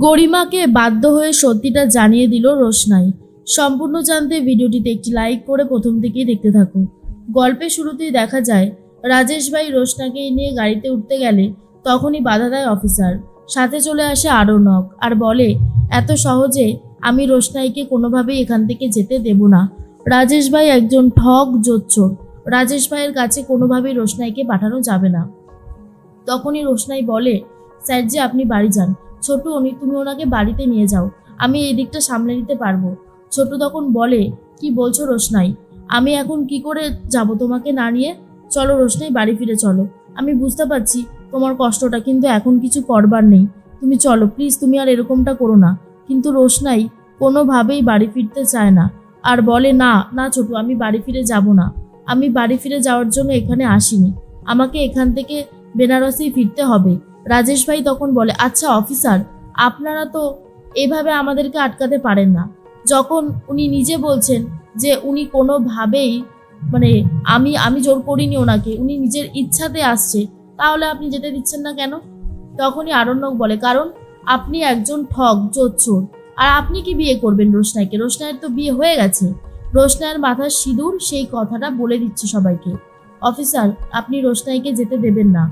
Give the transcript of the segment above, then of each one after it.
গরিমাকে বাধ্য হয়ে সত্যিটা জানিয়ে দিল রোশনাই। সম্পূর্ণ জানতে ভিডিওটিতে একটি লাইক করে প্রথম থেকেই দেখতে থাকুন। গল্পের শুরুতেই দেখা যায় রাজেশ ভাই রোশনাকে নিয়ে গাড়িতে উঠতে গেলে তখনই বাধা দেয় অফিসার। সাথে চলে আসে আরণ্যক আর বলে, এত সহজে আমি রোশনাইকে কোনোভাবেই এখান থেকে যেতে দেব না। রাজেশ ভাই একজন ঠক জোচ্চোর, রাজেশ ভাইয়ের কাছে কোনোভাবেই রোশনাইকে পাঠানো যাবে না। তখনই রোশনাই বলে, স্যারজি আপনি বাড়ি যান, ছোটু তুমি ওনাকে বাড়িতে নিয়ে যাও, আমি এই দিকটা সামলে নিতে পারবো। ছোটু তখন বলে, কি বলছো রোশনাই, আমি এখন কি করে যাব তোমাকে না নিয়ে? চলো রোশনাই বাড়ি ফিরে চলো, আমি বুঝতে পারছি তোমার কষ্টটা, কিন্তু এখন কিছু করবার নেই, তুমি চলো প্লিজ, তুমি আর এরকমটা করো না। কিন্তু রোশনাই কোনোভাবেই বাড়ি ফিরতে চায় না আর বলে, না না ছোটু, আমি বাড়ি ফিরে যাব না, আমি বাড়ি ফিরে যাওয়ার জন্য এখানে আসিনি, আমাকে এখান থেকে বেনারসেই ফিরতে হবে। রাজেশ ভাই তখন বলে, আচ্ছা অফিসার, আপনারা তো এভাবে আমাদেরকে আটকাতে পারেন না। যখন উনি নিজে বলছেন যে উনি কোনোভাবেই আমি জোর করিনি ওনাকে, উনি নিজের ইচ্ছাতে আসছে, তাহলে আপনি যেতে দিচ্ছেন না কেন? তখনই আরণ্যক বলে, কারণ আপনি একজন ঠক জোচ্চোর, আর আপনি কি বিয়ে করবেন রোশনাইকে? রোশনাইয়ের তো বিয়ে হয়ে গেছে, রোশনাইয়ের মাথার সিঁদুর সেই কথাটা বলে দিচ্ছে সবাইকে। অফিসার আপনি রোশনাইকে যেতে দেবেন না।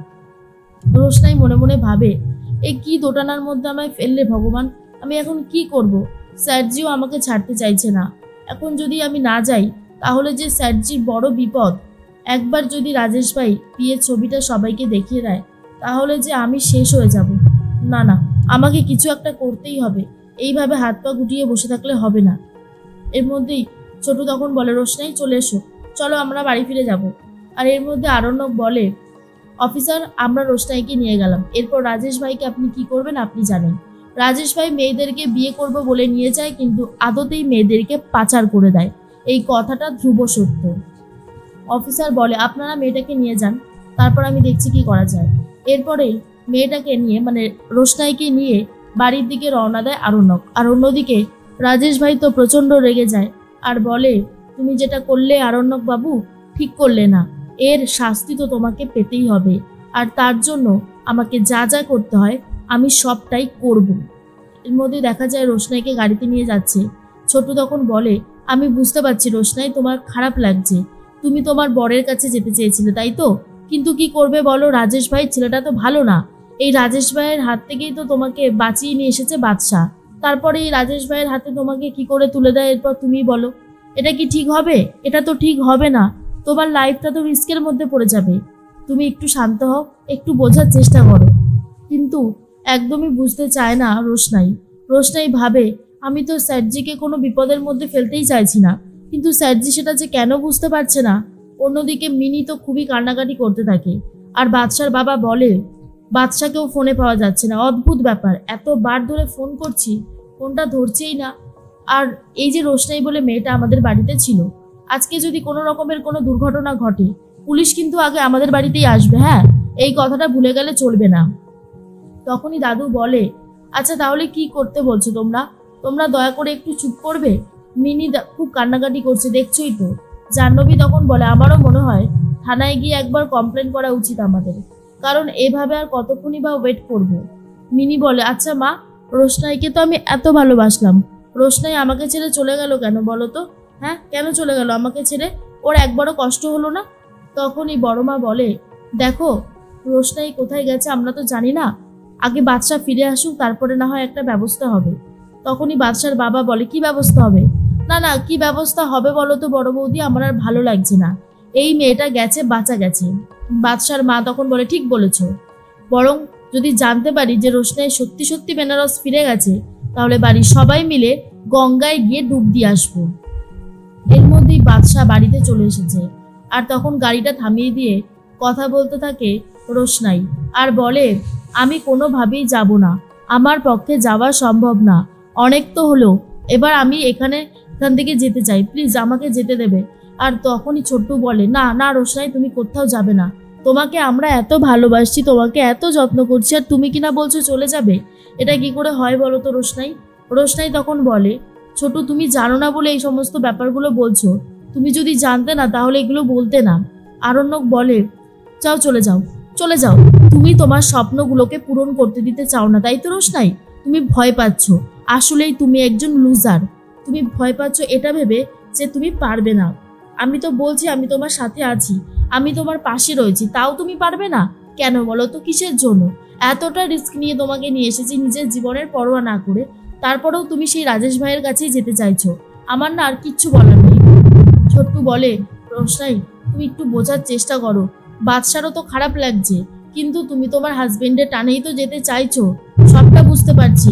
রোশনাই মনে মনে ভাবে, এই কি দোটানার মধ্যে আমায় ফেললে ভগবান, আমি এখন কি করব? স্যারজিও আমাকে ছাড়তে চাইছে না, এখন যদি আমি না যাই তাহলে যে স্যারজির বড় বিপদ। একবার যদি রাজেশ ভাই বিয়ের ছবিটা সবাইকে দেখিয়ে দেয় তাহলে যে আমি শেষ হয়ে যাব। না না, আমাকে কিছু একটা করতেই হবে, এইভাবে হাত পা গুটিয়ে বসে থাকলে হবে না। এর মধ্যেই ছোটু তখন বলে, রোশনাই চলে এসো, চলো আমরা বাড়ি ফিরে যাব। আর এর মধ্যে আরণ্যক বলে, অফিসার আমরা রোশনাইকে নিয়ে গেলাম, এরপর রাজেশ ভাইকে আপনি কি করবেন আপনি জানেন। রাজেশ ভাই মেয়েদেরকে বিয়ে করব বলে নিয়ে যায়, কিন্তু আদতেই মেয়েদেরকে পাচার করে দেয়, এই কথাটা ধ্রুব সত্য। অফিসার বলে, আপনারা মেয়েটাকে নিয়ে যান, তারপর আমি দেখছি কি করা যায়। এরপরে মেয়েটাকে নিয়ে রোশনাইকে নিয়ে বাড়ির দিকে রওনা দেয় আরণ্যক। আর অন্যদিকে রাজেশ ভাই তো প্রচণ্ড রেগে যায় আর বলে, তুমি যেটা করলে আরণ্যক বাবু ঠিক করলে না, এর শাস্তি তো তোমাকে পেতেই হবে, আর তার জন্য আমাকে যা যা করতে হয় আমি সবটাই করব। এর মধ্যে দেখা যায় রোশনাইকে গাড়িতে নিয়ে যাচ্ছে। ছোটু তখন বলে, আমি বুঝতে পারছি রোশনাই, তোমার খারাপ লাগছে, তুমি তোমার বরের কাছে যেতে চেয়েছিলে তাই তো, কিন্তু কি করবে বলো, রাজেশ ভাই ছেলেটা তো ভালো না, এই রাজেশ ভাইয়ের হাত থেকেই তো তোমাকে বাঁচিয়ে নিয়ে এসেছে বাদশা, তারপরে এই রাজেশ ভাইয়ের হাতে তোমাকে কি করে তুলে দেয়, এরপর তুমি বলো এটা কি ঠিক হবে? এটা তো ঠিক হবে না, তোমার লাইফটা তো রিস্কের মধ্যে পড়ে যাবে, তুমি একটু শান্ত হও, একটু বোঝার চেষ্টা করো। কিন্তু একদমই বুঝতে চায় না রোশনাই। রোশনাই ভাবে, আমি তো স্যারজিকে কোনো বিপদের মধ্যে ফেলতেই চাইছি না, কিন্তু স্যারজি সেটা যে কেন বুঝতে পারছে না। অন্যদিকে মিনি তো খুবই কান্নাকাটি করতে থাকে, আর বাদশার বাবা বলে, বাদশাকেও ফোনে পাওয়া যাচ্ছে না, অদ্ভুত ব্যাপার, এতবার ধরে ফোন করছি ফোনটা ধরছেই না। আর এই যে রোশনাই বলে মেয়েটা আমাদের বাড়িতে ছিল, আজকে যদি কোনো রকমের কোনো দুর্ঘটনা ঘটে পুলিশ কিন্তু আগে আমাদের বাড়িতেই আসবে, হ্যাঁ এই কথাটা ভুলে গেলে চলবে না। তখনই দাদু বলে, আচ্ছা তাহলে কি করতে বলছো তোমরা, তোমরা দয়া করে একটু চুপ করবে, মিনি খুব কান্নাকাটি করছে দেখছোই তো। জাহ্নবী তখন বলে, আমারও মনে হয় থানায় গিয়ে একবার কমপ্লেন করা উচিত আমাদের, কারণ এভাবে আর কতক্ষণই বা ওয়েট করব। মিনি বলে, আচ্ছা মা, রোশনাইকে তো আমি এত ভালোবাসলাম, রোশনাই আমাকে ছেড়ে চলে গেল কেন বলো তো? হ্যাঁ কেন চলে গেল আমাকে ছেড়ে? ওর একবারও কষ্ট হলো না? তখনই বড় মা বলে, দেখো রোশনাই কোথায় গেছে আমরা তো জানি না, আগে বাদশা ফিরে আসুক তারপরে না হয় একটা ব্যবস্থা হবে। তখনই বাদশার বাবা বলে, কি ব্যবস্থা হবে? না না, কি ব্যবস্থা হবে বলো তো বড় বৌদি, আমার আর ভালো লাগছে না, এই মেয়েটা গেছে বাঁচা গেছে। বাদশার মা তখন বলে, ঠিক বলেছ, বরং যদি জানতে পারি যে রোশনাই সত্যি সত্যি বেনারস ফিরে গেছে তাহলে বাড়ির সবাই মিলে গঙ্গায় গিয়ে ডুব দিয়ে আসবো। এর মধ্যেই বাদশা বাড়িতে চলে এসেছে, আর তখন গাড়িটা থামিয়ে দিয়ে কথা বলতে থাকে রোশনাই আর বলে, আমি কোনোভাবেই যাব না, আমার পক্ষে যাওয়া সম্ভব না, অনেক তো হলো, এবার আমি এখান থেকে যেতে চাই, প্লিজ আমাকে যেতে দেবে। আর তখনই ছোট্টু বলে, না না রোশনাই, তুমি কোথাও যাবে না, তোমাকে আমরা এত ভালোবাসছি, তোমাকে এত যত্ন করছি, আর তুমি কিনা বলছো চলে যাবে, এটা কি করে হয় বলো তো রোশনাই? রোশনাই তখন বলে, ছোটু তুমি জানো না বলে এই সমস্ত ব্যাপারগুলো বলছো, তুমি যদি জানতে না তাহলে এগুলো বলতে না। আরণ্যক বলে, যাও চলে যাও চলে যাও, তুমি তোমার স্বপ্নগুলোকে পূরণ করতে দিতে চাও না তাই তো রোশনাই, তুমি ভয় পাচ্ছ, আসলেই তুমি একজন লুজার। তুমি ভয় পাচ্ছ এটা ভেবে যে তুমি পারবে না। আমি তো বলছি আমি তোমার সাথে আছি, আমি তোমার পাশে রয়েছি, তাও তুমি পারবে না কেন বলো তো? কিসের জন্য? এতটা রিস্ক নিয়ে তোমাকে নিয়ে এসেছি নিজের জীবনের পরোয়া না করে, তারপরেও তুমি সেই রাজেশ ভাইয়ের কাছেই যেতে চাইছো। আমার না আর কিচ্ছু বলার নেই। ছোট্টু বলে, রোশনাই তুমি একটু বোঝার চেষ্টা করো, বাদশারও তো খারাপ লাগছে, কিন্তু তুমি তোমার হাজবেন্ডের টানেই তো যেতে চাইছো, সবটা বুঝতে পারছি,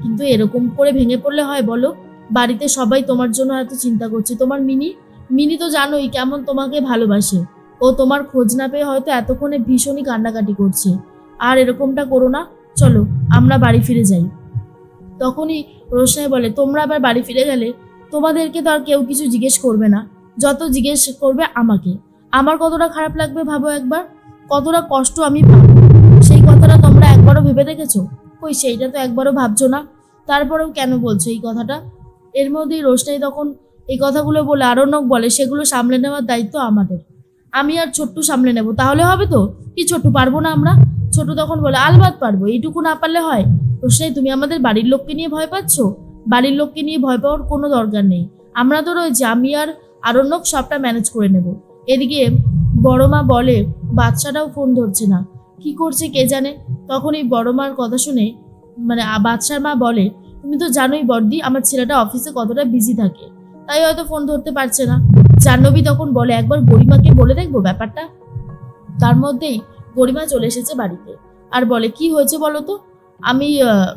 কিন্তু এরকম করে ভেঙে পড়লে হয় বলো? বাড়িতে সবাই তোমার জন্য এত চিন্তা করছে, তোমার মিনি তো জানোই কেমন তোমাকে ভালোবাসে, ও তোমার খোঁজ না পেয়ে হয়তো এতক্ষণে ভীষণই কান্নাকাটি করছে। আর এরকমটা করো না, চলো আমরা বাড়ি ফিরে যাই। তখনই রোশনাই বলে, তোমরা আবার বাড়ি ফিরে গেলে তোমাদেরকে তো আর কেউ কিছু জিজ্ঞেস করবে না, যত জিজ্ঞেস করবে আমাকে। আমার কতটা খারাপ লাগবে ভাবো একবার, কতটা কষ্ট আমি পাবো, সেই কথাটা তোমরা একবারও ভেবে দেখেছো? কই সেইটা তো একবারও ভাবছো না, তারপরেও কেন বলছো এই কথাটা? এর মধ্যেই রোশনাই তখন এই কথাগুলো বলে আরণ্যক বলে, সেগুলো সামলে নেওয়ার দায়িত্ব আমাদের, আমি আর ছোট্টু সামলে নেব, তাহলে হবে তো? কি ছোট্টু, পারবো না আমরা? ছোট্টু তখন বলে, আলবাত পারবো, এইটুকু না পারলে হয়? রোশনাই তুমি আমাদের বাড়ির লোককে নিয়ে ভয় পাচ্ছ? বাড়ির লোককে নিয়ে ভয় পাওয়ার কোনো দরকার নেই, আমরা তো রয়েছি, আমি আর আরণ্যক সবটা ম্যানেজ করে নেব। এদিকে বড় মা বলে, বাচ্চাটাও ফোন ধরছে না, কি করছে কে জানে। তখন এই বড় মার কথা শুনে বাচ্চার মা বলে, তুমি তো জানোই বড়দি, আমার ছেলেটা অফিসে কতটা বিজি থাকে, তাই হয়তো ফোন ধরতে পারছে না। জাহ্নবী তখন বলে, একবার গরিমাকে বলে দেখবো ব্যাপারটা। তার মধ্যেই গরিমা চলে এসেছে বাড়িতে আর বলে, কি হয়েছে বলো তো, আমি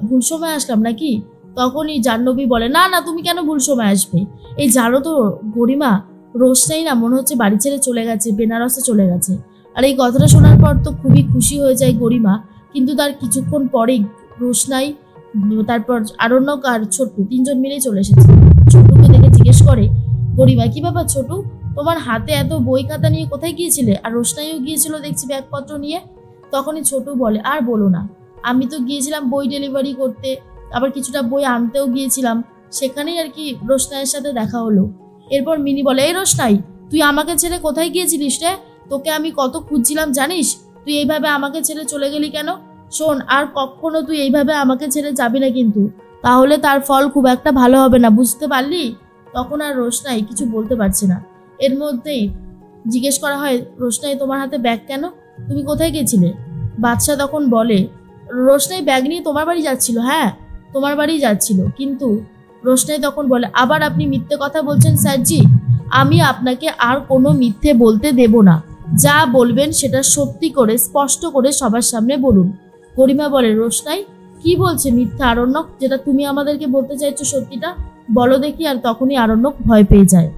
ভুল সময় আসলাম নাকি? তখনই জাহ্নবী বলে, না না, তুমি কেন ভুল সময় আসবে? এই জানো তো গরিমা, রোশনাই না মনে হচ্ছে বাড়ি ছেড়ে চলে গেছে, বেনারসে চলে গেছে। আর এই কথাটা শোনার পর তো খুবই খুশি হয়ে যায় গরিমা, কিন্তু তার কিছুক্ষণ পরেই রোশনাই, তারপর আরণ্যক আর ছোট্টু তিনজন মিলেই চলে এসেছে। ছোট্টুকে দেখে জিজ্ঞেস করে গরিমা, কি ব্যাপার ছোটু, তোমার হাতে এত বই খাতা নিয়ে কোথায় গিয়েছিলে? আর রোশনাইও গিয়েছিল দেখছি ব্যাগপত্র নিয়ে। তখনই ছোটু বলে, আর বলো না, আমি তো গিয়েছিলাম বই ডেলিভারি করতে, আবার কিছুটা বই আনতেও গিয়েছিলাম, সেখানেই আর কি রোশনাইয়ের সাথে দেখা হলো। এরপর মিনি বলে, এই রোশনাই, তুই আমাকে ছেড়ে কোথায় গিয়েছিলিস রে? তোকে আমি কত খুঁজছিলাম জানিস, তুই এইভাবে আমাকে ছেড়ে চলে গেলি কেন? শোন, আর কখনো তুই এইভাবে আমাকে ছেড়ে যাবি না কিন্তু, তাহলে তার ফল খুব একটা ভালো হবে না, বুঝতে পারলি? তখন আর রোশনাই কিছু বলতে পারছে না। এর মধ্যেই জিজ্ঞেস করা হয়, রোশনাই তোমার হাতে ব্যাগ কেন, তুমি কোথায় গেছিলে? বাদশা তখন বলে, রোশনাই ব্যাগ নিয়ে তোমার বাড়ি যাচ্ছিল। হ্যাঁ, তোমার বাড়ি যাচ্ছিল, কিন্তু রোশনাই তখন বলে, আবার আপনি মিথ্যে কথা বলছেন স্যারজি, আমি আপনাকে আর কোনো মিথ্যে বলতে দেব না, যা বলবেন সেটা সত্যি করে স্পষ্ট করে সবার সামনে বলুন। গরিমা বলে, রোশনাই কি বলছে মিথ্যা আরণ্যক, যেটা তুমি আমাদেরকে বলতে চাইছো সত্যিটা বলো দেখি। আর তখনই আরণ্যক ভয় পেয়ে যায়।